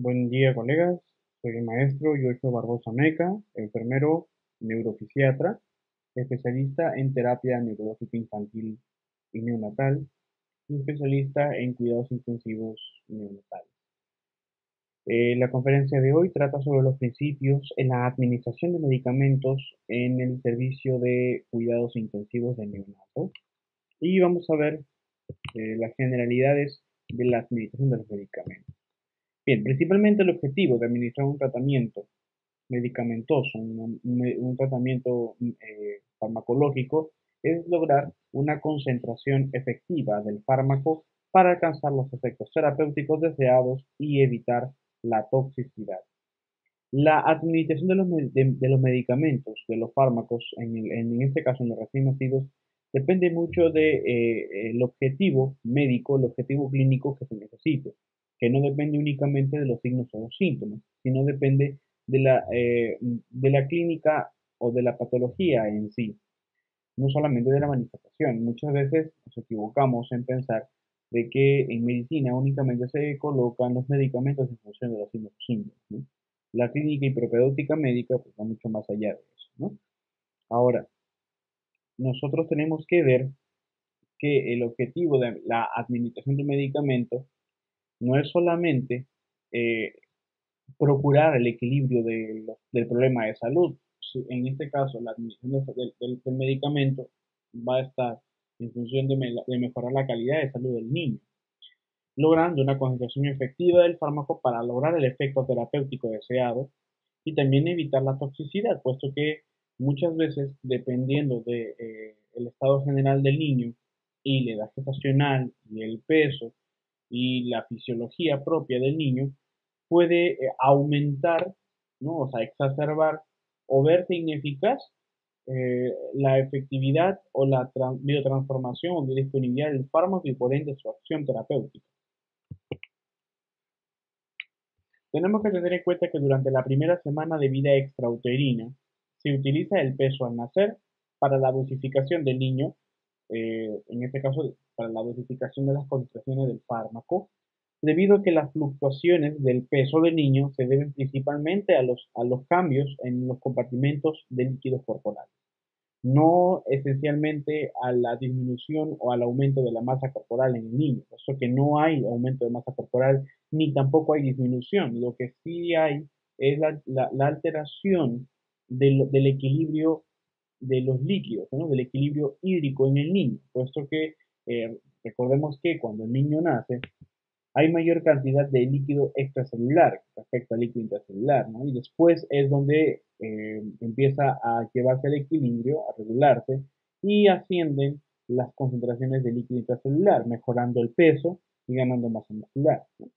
Buen día, colegas. Soy el maestro Yocho Barbosa Meca, enfermero neurofisiatra, especialista en terapia neurológica infantil y neonatal y especialista en cuidados intensivos neonatales. La conferencia de hoy trata sobre los principios en la administración de medicamentos en el servicio de cuidados intensivos de neonatos y vamos a ver las generalidades de la administración de los medicamentos. Bien, principalmente el objetivo de administrar un tratamiento medicamentoso, un tratamiento farmacológico, es lograr una concentración efectiva del fármaco para alcanzar los efectos terapéuticos deseados y evitar la toxicidad. La administración de los medicamentos, de los fármacos, en este caso en los recién nacidos, depende mucho del objetivo médico, el objetivo clínico que se necesite, que no depende únicamente de los signos o los síntomas, sino depende de la clínica o de la patología en sí, no solamente de la manifestación. Muchas veces nos equivocamos en pensar de que en medicina únicamente se colocan los medicamentos en función de los signos o síntomas, ¿no? La clínica y propedéutica médica pues, va mucho más allá de eso, ¿no? Ahora, nosotros tenemos que ver que el objetivo de la administración de medicamentos no es solamente eh, procurar el equilibrio del problema de salud. En este caso, la administración del medicamento va a estar en función de mejorar la calidad de salud del niño, logrando una concentración efectiva del fármaco para lograr el efecto terapéutico deseado y también evitar la toxicidad, puesto que muchas veces, dependiendo del estado general del niño y la edad gestacional y el peso y la fisiología propia del niño, puede aumentar, ¿no? O sea, exacerbar o verse ineficaz la efectividad o la biotransformación o biodisponibilidad del fármaco y por ende su acción terapéutica. Tenemos que tener en cuenta que durante la primera semana de vida extrauterina se utiliza el peso al nacer para la dosificación del niño, en este caso para la dosificación de las concentraciones del fármaco, debido a que las fluctuaciones del peso del niño se deben principalmente a los cambios en los compartimentos de líquidos corporales, no esencialmente a la disminución o al aumento de la masa corporal en el niño. Por eso que no hay aumento de masa corporal ni tampoco hay disminución. Lo que sí hay es la alteración del equilibrio de los líquidos, ¿no? Del equilibrio hídrico en el niño, puesto que recordemos que cuando el niño nace, hay mayor cantidad de líquido extracelular respecto al líquido intracelular, ¿no? Y después es donde empieza a llevarse el equilibrio, a regularse, y ascienden las concentraciones de líquido intracelular, mejorando el peso y ganando masa muscular, ¿no?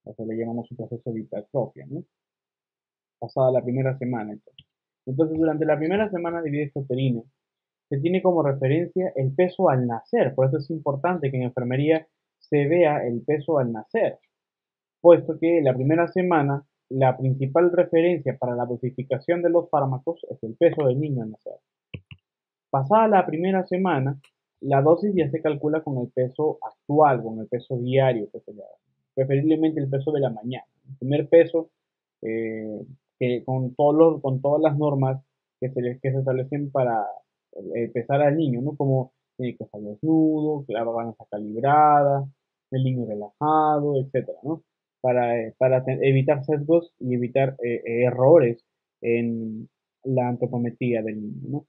Eso le llamamos un proceso de hipertrofia, ¿no? Pasada la primera semana, entonces. Entonces, durante la primera semana de vida extrauterina, se tiene como referencia el peso al nacer. Por eso es importante que en enfermería se vea el peso al nacer, puesto que la primera semana la principal referencia para la dosificación de los fármacos es el peso del niño al nacer. Pasada la primera semana, la dosis ya se calcula con el peso actual, con el peso diario que se le da, preferiblemente el peso de la mañana. El primer peso eh, que con todas las normas que se establecen para pesar al niño, ¿no? Como tiene que estar desnudo, la balanza calibrada, el niño relajado, etcétera, ¿no? Para evitar sesgos y evitar errores en la antropometría del niño, ¿no?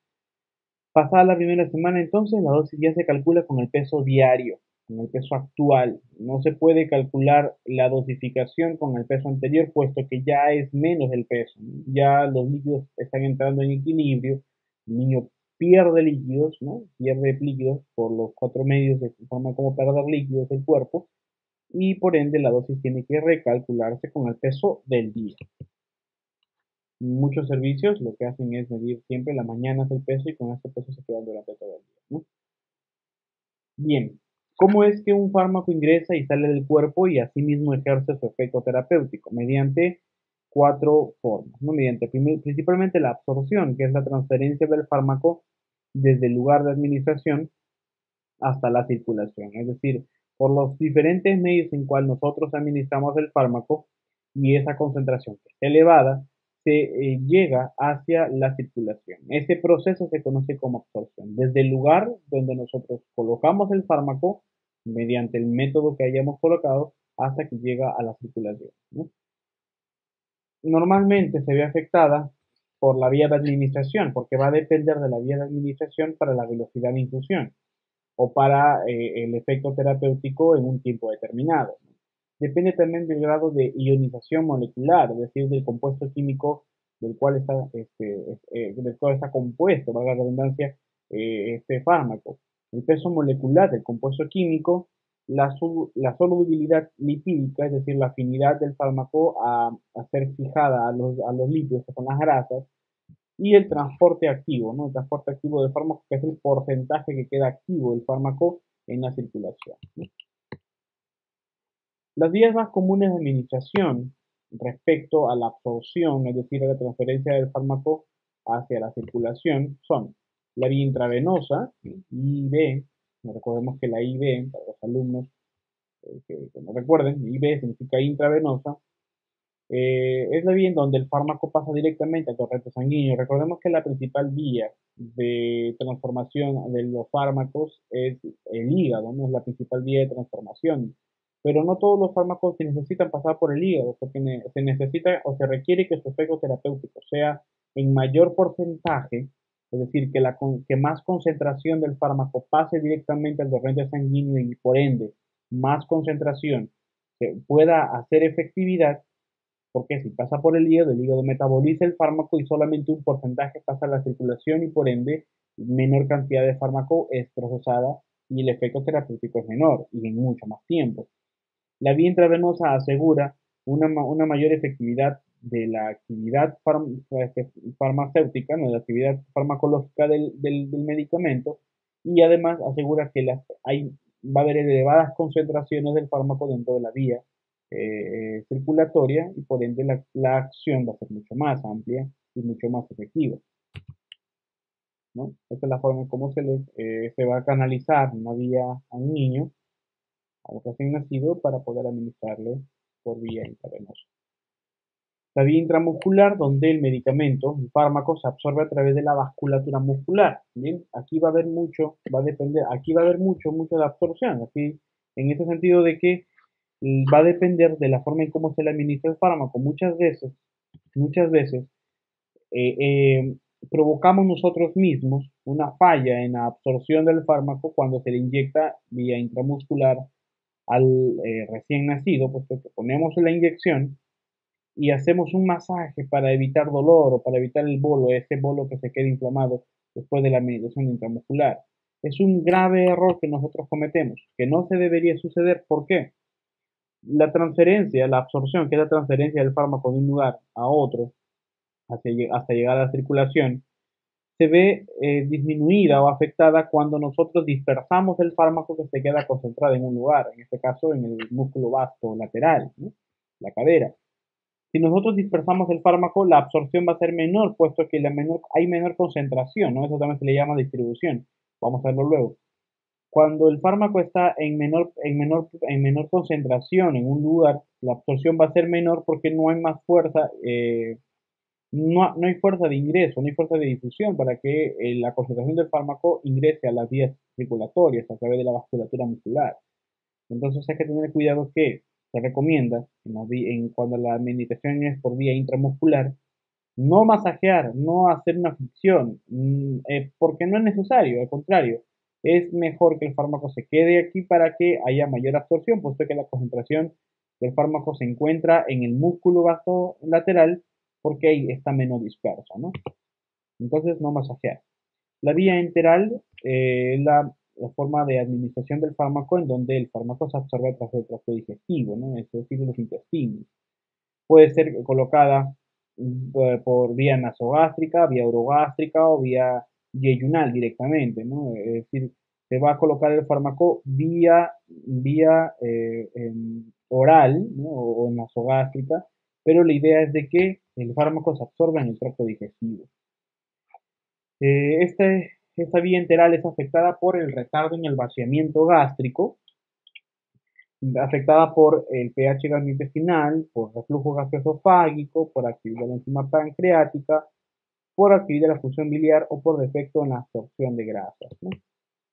Pasada la primera semana, entonces, la dosis ya se calcula con el peso diario, con el peso actual. No se puede calcular la dosificación con el peso anterior, puesto que ya es menos el peso, ¿no? Ya los líquidos están entrando en equilibrio, el niño pierde líquidos, ¿no? Pierde líquidos por los cuatro medios de forma como perder líquidos del cuerpo, y por ende la dosis tiene que recalcularse con el peso del día. Muchos servicios lo que hacen es medir siempre la mañana el peso y con este peso se quedan durante todo el día, ¿no? Bien, ¿cómo es que un fármaco ingresa y sale del cuerpo y asimismo ejerce su efecto terapéutico? Mediante cuatro formas, ¿no? Mediante principalmente la absorción, que es la transferencia del fármaco desde el lugar de administración hasta la circulación, es decir, por los diferentes medios en cuales nosotros administramos el fármaco, y esa concentración que es elevada se llega hacia la circulación. Ese proceso se conoce como absorción. Desde el lugar donde nosotros colocamos el fármaco, mediante el método que hayamos colocado, hasta que llega a la circulación, ¿no? Normalmente se ve afectada por la vía de administración, porque va a depender de la vía de administración para la velocidad de infusión o para el efecto terapéutico en un tiempo determinado. Depende también del grado de ionización molecular, es decir, del compuesto químico del cual está compuesto, valga la redundancia, este fármaco. El peso molecular del compuesto químico, la solubilidad lipídica, es decir, la afinidad del fármaco a ser fijada a los lípidos, que son las grasas, y el transporte activo, ¿no? El transporte activo del fármaco, que es el porcentaje que queda activo del fármaco en la circulación, ¿no? Las vías más comunes de administración respecto a la absorción, es decir, a la transferencia del fármaco hacia la circulación, son la vía intravenosa, IV, recordemos que la IV, para los alumnos que no recuerden, IV significa intravenosa, es la vía en donde el fármaco pasa directamente al torrente sanguíneo. Recordemos que la principal vía de transformación de los fármacos es el hígado, no es la principal vía de transformación. Pero no todos los fármacos se necesitan pasar por el hígado, porque se necesita o se requiere que su efecto terapéutico sea en mayor porcentaje, es decir, que más concentración del fármaco pase directamente al torrente sanguíneo y por ende más concentración se pueda hacer efectividad, porque si pasa por el hígado metaboliza el fármaco y solamente un porcentaje pasa a la circulación y por ende menor cantidad de fármaco es procesada y el efecto terapéutico es menor y en mucho más tiempo. La vía intravenosa asegura una mayor efectividad de la actividad farmacéutica, ¿no? De la actividad farmacológica del medicamento y además asegura que va a haber elevadas concentraciones del fármaco dentro de la vía circulatoria y por ende la acción va a ser mucho más amplia y mucho más efectiva, ¿no? Esta es la forma en cómo se va a canalizar una vía a un niño, a un recién nacido, para poder administrarle por vía intravenosa. La vía intramuscular, donde el medicamento, el fármaco, se absorbe a través de la vasculatura muscular. Bien, aquí va a haber mucho, va a depender, aquí va a haber mucho de absorción. Aquí, en ese sentido de que va a depender de la forma en cómo se le administra el fármaco. Muchas veces eh, eh, provocamos nosotros mismos una falla en la absorción del fármaco cuando se le inyecta vía intramuscular al recién nacido, puesto que ponemos la inyección y hacemos un masaje para evitar dolor o para evitar ese bolo que se queda inflamado después de la administración intramuscular. Es un grave error que nosotros cometemos, que no se debería suceder. ¿Por qué? La transferencia, la absorción, que es la transferencia del fármaco de un lugar a otro hasta llegar a la circulación, se ve disminuida o afectada cuando nosotros dispersamos el fármaco que se queda concentrado en un lugar, en este caso en el músculo vasto lateral, ¿no? La cadera. Si nosotros dispersamos el fármaco, la absorción va a ser menor, puesto que hay menor concentración, ¿no? Eso también se le llama distribución. Vamos a verlo luego. Cuando el fármaco está en menor concentración en un lugar, la absorción va a ser menor porque no hay más fuerza, no hay fuerza de ingreso, no hay fuerza de difusión para que la concentración del fármaco ingrese a las vías circulatorias a través de la vasculatura muscular. Entonces hay que tener cuidado que se recomienda cuando la administración es por vía intramuscular, no masajear, no hacer una fricción, porque no es necesario, al contrario, es mejor que el fármaco se quede aquí para que haya mayor absorción, puesto que la concentración del fármaco se encuentra en el músculo vasto lateral, porque ahí está menos disperso, ¿no? Entonces, no masajear. La vía enteral es la forma de administración del fármaco en donde el fármaco se absorbe a través del tracto digestivo, ¿no? Es decir, los intestinos. Puede ser colocada por vía nasogástrica, vía urogástrica o vía yeyunal directamente, ¿no? Es decir, se va a colocar el fármaco vía oral, ¿no? O nasogástrica, pero la idea es de que el fármaco se absorba en el tracto digestivo. Esta vía enteral es afectada por el retardo en el vaciamiento gástrico, afectada por el pH gastrointestinal, por reflujo gastroesofágico, por actividad de la enzima pancreática, por actividad de la función biliar o por defecto en la absorción de grasas, ¿no?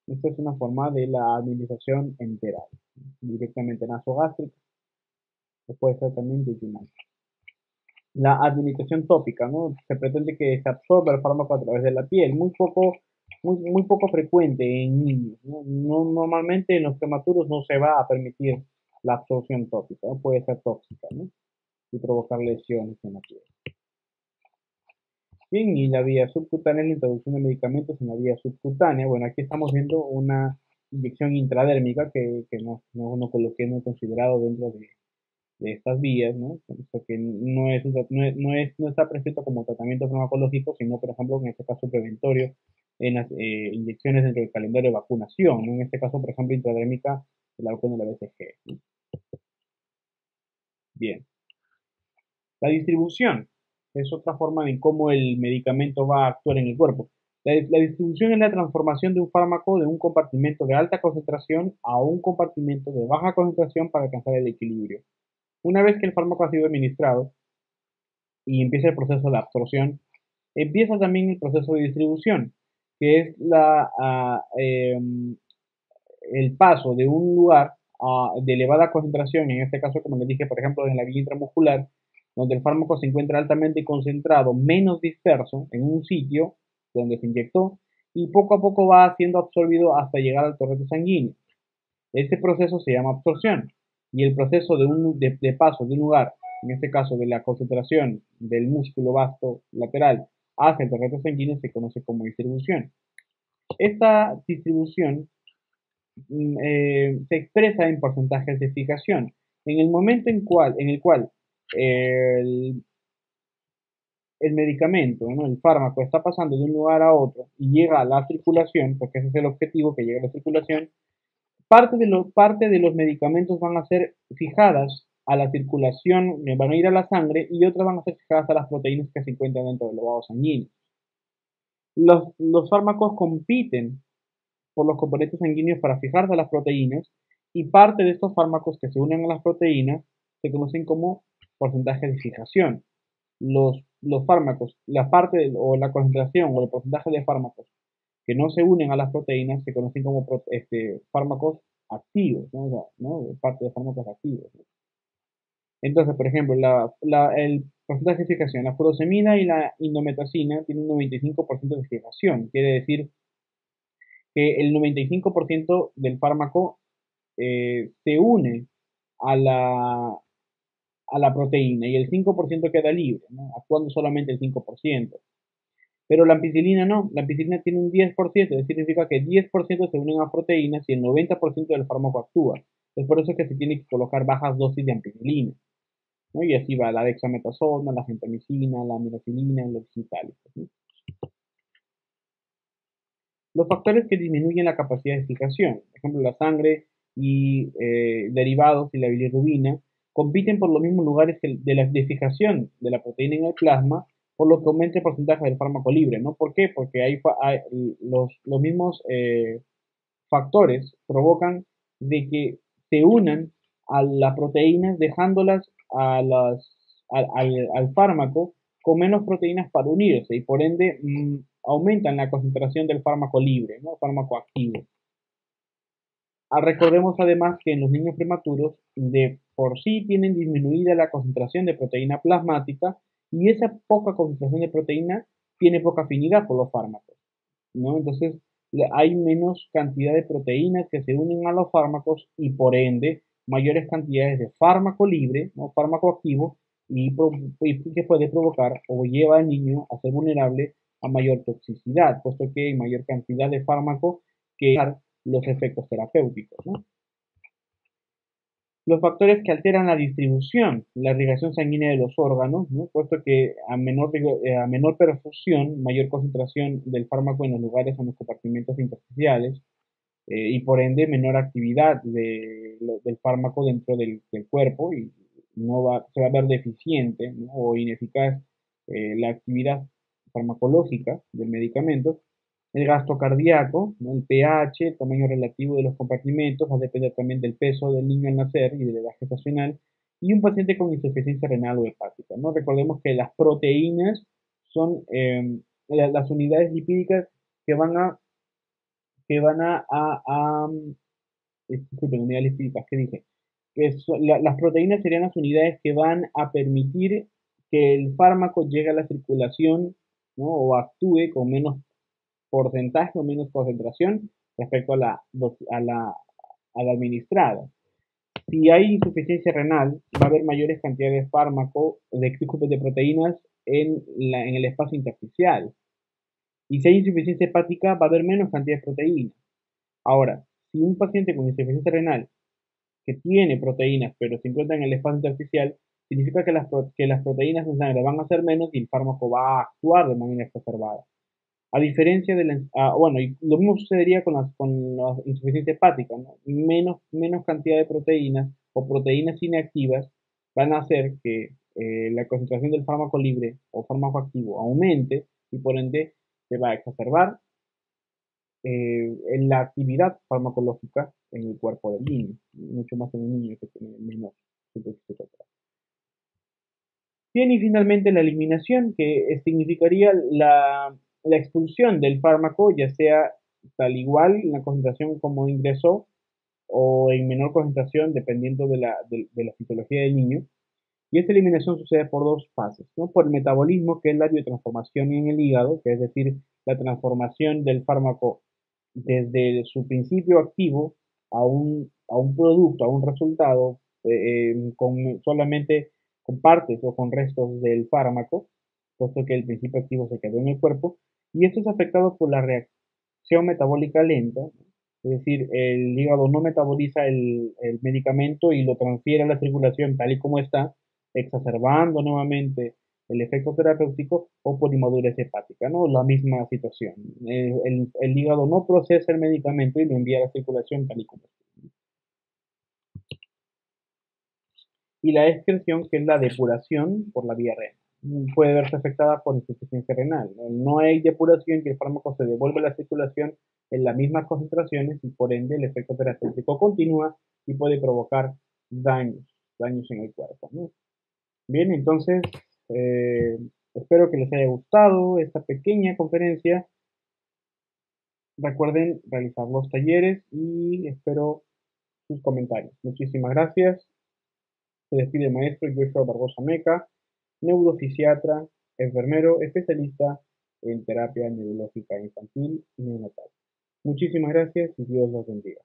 Esta es una forma de la administración enteral, directamente nasogástrica, o puede ser también yeyunal. La administración tópica, ¿no? Se pretende que se absorba el fármaco a través de la piel, muy poco frecuente en niños, ¿no? Normalmente en los prematuros no se va a permitir la absorción tópica, ¿no? Puede ser tóxica, ¿no? Y provocar lesiones en la piel. Bien, y la vía subcutánea, la introducción de medicamentos en la vía subcutánea. Bueno, aquí estamos viendo una inyección intradérmica que no coloqué, no he considerado dentro de estas vías, ¿no? Porque no está prescrito como tratamiento farmacológico, sino, por ejemplo, en este caso preventorio, en las inyecciones dentro del calendario de vacunación, ¿no? En este caso, por ejemplo, intradérmica de la vacuna de la BCG, ¿no? Bien. La distribución es otra forma en cómo el medicamento va a actuar en el cuerpo. La distribución es la transformación de un fármaco de un compartimento de alta concentración a un compartimento de baja concentración para alcanzar el equilibrio. Una vez que el fármaco ha sido administrado y empieza el proceso de absorción, empieza también el proceso de distribución, que es el paso de un lugar de elevada concentración, en este caso, como les dije, por ejemplo, en la vía intramuscular, donde el fármaco se encuentra altamente concentrado, menos disperso, en un sitio donde se inyectó, y poco a poco va siendo absorbido hasta llegar al torrente sanguíneo. Este proceso se llama absorción, y el proceso de paso de un lugar, en este caso de la concentración del músculo vasto lateral hacia el torrente sanguíneo, se conoce como distribución. Esta distribución se expresa en porcentajes de fijación. En el momento en el cual el, el medicamento, ¿no? El fármaco está pasando de un lugar a otro y llega a la circulación, porque ese es el objetivo, que llegue a la circulación, parte de los medicamentos van a ser fijadas a la circulación, van a ir a la sangre y otras van a ser fijadas a las proteínas que se encuentran dentro del lavado sanguíneo. Los fármacos compiten por los componentes sanguíneos para fijarse a las proteínas y parte de estos fármacos que se unen a las proteínas se conocen como porcentajes de fijación. Los fármacos, la parte o la concentración o el porcentaje de fármacos que no se unen a las proteínas se conocen como fármacos activos, ¿no? O sea, ¿no? Parte de fármacos activos, ¿no? Entonces, por ejemplo, el porcentaje de fijación, la furosemida y la indometacina tienen un 95% de fijación, quiere decir que el 95% del fármaco se une a a la proteína y el 5% queda libre, ¿no? Actuando solamente el 5%. Pero la ampicilina no, la ampicilina tiene un 10%, es decir, significa que 10% se unen a proteínas y el 90% del fármaco actúa. Es por eso que se tiene que colocar bajas dosis de ampicilina, ¿no? Y así va la dexametasona, la gentamicina, la aminoxidilina, los digitales, ¿no? Los factores que disminuyen la capacidad de fijación, por ejemplo, la sangre y derivados y la bilirrubina, compiten por los mismos lugares de fijación de la proteína en el plasma, por lo que aumenta el porcentaje del fármaco libre, ¿no? ¿Por qué? Porque hay los mismos factores provocan de que se unan a las proteínas dejándolas al fármaco con menos proteínas para unirse y por ende aumentan la concentración del fármaco libre, ¿no? Fármaco activo. Recordemos además que en los niños prematuros de por sí tienen disminuida la concentración de proteína plasmática y esa poca concentración de proteína tiene poca afinidad por los fármacos, ¿no? Entonces hay menos cantidad de proteínas que se unen a los fármacos y por ende mayores cantidades de fármaco libre, ¿no? Fármaco activo y que puede provocar o lleva al niño a ser vulnerable a mayor toxicidad, puesto que hay mayor cantidad de fármaco que los efectos terapéuticos, ¿no? Los factores que alteran la distribución, la irrigación sanguínea de los órganos, ¿no? Puesto que a menor perfusión, mayor concentración del fármaco en los lugares, en los compartimentos intersticiales, y por ende menor actividad del fármaco dentro del cuerpo y se va a ver deficiente, ¿no? O ineficaz la actividad farmacológica del medicamento. El gasto cardíaco, ¿no? El pH, el tamaño relativo de los compartimentos, va a depender también del peso del niño al nacer y de la edad gestacional, y un paciente con insuficiencia renal o hepática, ¿no? Recordemos que las proteínas son las unidades lipídicas que van a, disculpen, unidades lipídicas, ¿qué dije? Las proteínas serían las unidades que van a permitir que el fármaco llegue a la circulación, ¿no? O actúe con menos porcentaje o menos concentración respecto a la administrada. Si hay insuficiencia renal, va a haber mayores cantidades de fármaco, de proteínas en el espacio intersticial. Y si hay insuficiencia hepática, va a haber menos cantidad de proteínas. Ahora, si un paciente con insuficiencia renal que tiene proteínas, pero se encuentra en el espacio intersticial, significa que las proteínas en sangre van a ser menos y el fármaco va a actuar de manera exacerbada. A diferencia de bueno, y lo mismo sucedería con la insuficiencia hepática, ¿no? Menos cantidad de proteínas o proteínas inactivas van a hacer que la concentración del fármaco libre o fármaco activo aumente y por ende se va a exacerbar en la actividad farmacológica en el cuerpo del niño, mucho más en un niño que tiene menos superficie total. Bien, y finalmente la eliminación, que significaría la expulsión del fármaco, ya sea tal igual en la concentración como ingresó o en menor concentración, dependiendo de la fisiología del niño. Y esta eliminación sucede por dos fases, ¿no? Por el metabolismo, que es la biotransformación en el hígado, que es decir, la transformación del fármaco desde su principio activo a un producto, a un resultado, solamente con partes o con restos del fármaco, puesto que el principio activo se quedó en el cuerpo, y esto es afectado por la reacción metabólica lenta, es decir, el hígado no metaboliza el medicamento y lo transfiere a la circulación tal y como está, exacerbando nuevamente el efecto terapéutico o por inmadurez hepática, ¿no? La misma situación. El hígado no procesa el medicamento y lo envía a la circulación tal y como está. Y la excreción, que es la depuración por la vía renal, puede verse afectada por insuficiencia renal. No hay depuración y el fármaco se devuelve a la circulación en las mismas concentraciones y por ende el efecto terapéutico continúa y puede provocar daños, daños en el cuerpo, ¿no? Bien, entonces eh, espero que les haya gustado esta pequeña conferencia. Recuerden realizar los talleres y espero sus comentarios. Muchísimas gracias. Se despide el maestro Joshua Barbosa Meca, neurofisiatra, enfermero, especialista en terapia neurológica infantil y neonatal. Muchísimas gracias y Dios los bendiga.